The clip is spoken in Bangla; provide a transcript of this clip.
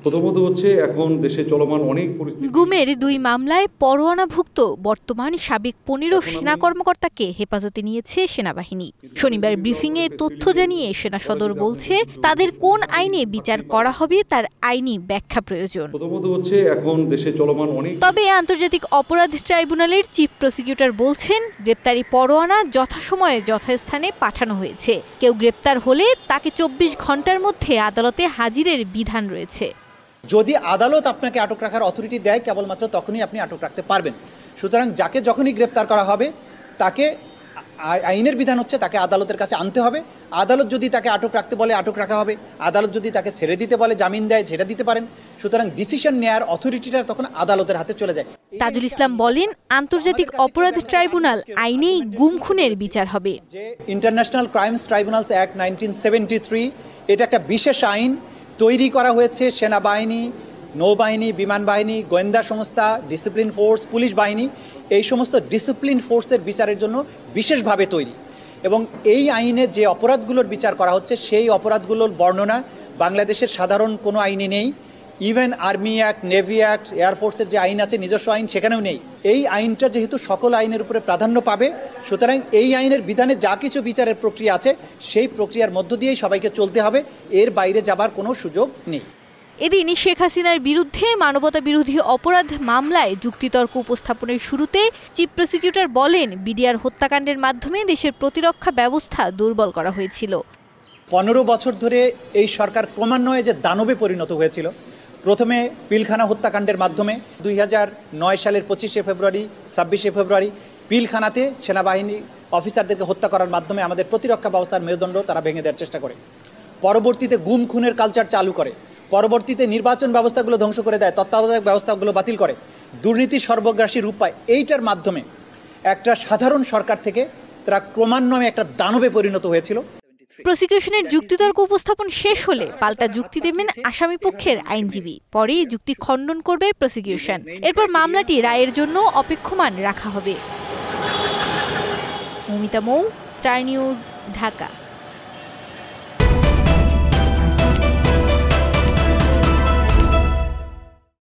প্রথমত হচ্ছে এখন দেশে চলমান অনেক পরিস্থিতি। গুমের ২ মামলায় পরোয়ানাভুক্ত বর্তমান সাবেক ১৫ সেনা কর্মকর্তাকে হেফাজতে নিয়েছে সেনাবাহিনী। শনিবার ব্রিফিংয়ে তথ্য জানিয়ে সেনা সদর বলছে, তাদের কোন আইনে বিচার করা হবে তার আইনি ব্যাখ্যা প্রয়োজন। প্রথমত হচ্ছে এখন দেশে চলমান অনেক। তবে আন্তর্জাতিক অপরাধ ট্রাইব্যুনালের চিফ প্রসিকিউটর বলছেন, গ্রেপ্তারি পরোয়ানা যথাসময়ে যথাস্থানে পাঠানো হয়েছে। কেউ গ্রেপ্তার হলে তাকে ২৪ ঘন্টার মধ্যে আদালতে হাজিরের বিধান রয়েছে। যদি আদালত আপনাকে আটক রাখার অথরিটি দেয়, কেবলমাত্র তখনই আপনি আটক রাখতে পারবেন। সুতরাং যাকে যখনই গ্রেপ্তার করা হবে তাকে আইনের বিধান হচ্ছে তাকে আদালতের কাছে আনতে হবে। আদালত যদি তাকে আটক রাখতে বলে আটক রাখা হবে, আদালত যদি তাকে ছেড়ে দিতে বলে জামিন দেয় সেটা দিতে পারেন। সুতরাং ডিসিশন নেয়ার অথরিটিটা তখন আদালতের হাতে চলে যায়। তাজুল ইসলাম বলেন, আন্তর্জাতিক অপরাধ ট্রাইব্যুনাল আইনেই গুম খুনের বিচার হবে। যে ইন্টারন্যাশনাল ক্রাইমস ট্রাইব্যুনালস অ্যাক্ট 1973 এটা একটা বিশেষ আইন তৈরি করা হয়েছে সেনাবাহিনী, নৌবাহিনী, বিমান বাহিনী, গোয়েন্দা সংস্থা, ডিসিপ্লিন ফোর্স, পুলিশ বাহিনী, এই সমস্ত ডিসিপ্লিন ফোর্সের বিচারের জন্য বিশেষভাবে তৈরি। এবং এই আইনে যে অপরাধগুলোর বিচার করা হচ্ছে সেই অপরাধগুলোর বর্ণনা বাংলাদেশের সাধারণ কোনো আইনে নেই। Even army act, navy act, এয়ারফোর্সের যে আইন আছে নিজস্ব আইন সেখানেও নেই। এই আইনটা যেহেতু সকল আইনের উপরে প্রাধান্য পাবে, সুতরাং এই আইনের বিধানে যা কিছু বিচারের প্রক্রিয়া আছে সেই প্রক্রিয়ার মধ্য দিয়েই সবাইকে চলতে হবে, এর বাইরে যাবার কোনো সুযোগ নেই। এদিন শেখ হাসিনার বিরুদ্ধে মানবতা বিরোধী অপরাধ মামলায় যুক্তিতর্ক উপস্থাপনের শুরুতে চিফ প্রসিকিউটর বলেন, বিডিআর হত্যাকাণ্ডের মাধ্যমে দেশের প্রতিরক্ষা ব্যবস্থা দুর্বল করা হয়েছিল। 15 বছর ধরে এই সরকার ক্রমান্বয়ে যে দানবে পরিণত হয়েছিল, প্রথমে পিলখানা হত্যাকাণ্ডের মাধ্যমে 2009 সালের 25শে ফেব্রুয়ারি, 26শে ফেব্রুয়ারি পিলখানাতে সেনাবাহিনী অফিসারদেরকে হত্যা করার মাধ্যমে আমাদের প্রতিরক্ষা ব্যবস্থার মেরুদণ্ড তারা ভেঙে দেওয়ার চেষ্টা করে। পরবর্তীতে গুম খুনের কালচার চালু করে, পরবর্তীতে নির্বাচন ব্যবস্থাগুলো ধ্বংস করে দেয়, তত্ত্বাবধায়ক ব্যবস্থাগুলো বাতিল করে, দুর্নীতি সর্বগ্রাসী রূপ পায়। এইটার মাধ্যমে একটা সাধারণ সরকার থেকে তারা ক্রমান্বয়ে একটা দানবে পরিণত হয়েছিল। প্রসিকিউশনের যুক্তিতর্ক উপস্থাপন শেষ হলে পাল্টা যুক্তি দেবেন আসামি পক্ষের আইনজীবী। পরে যুক্তি খণ্ডন করবে প্রসিকিউশন। এরপর মামলাটি রায়ের জন্য অপেক্ষমান রাখা হবে। মৌমিতা মৌ, স্টার নিউজ, ঢাকা।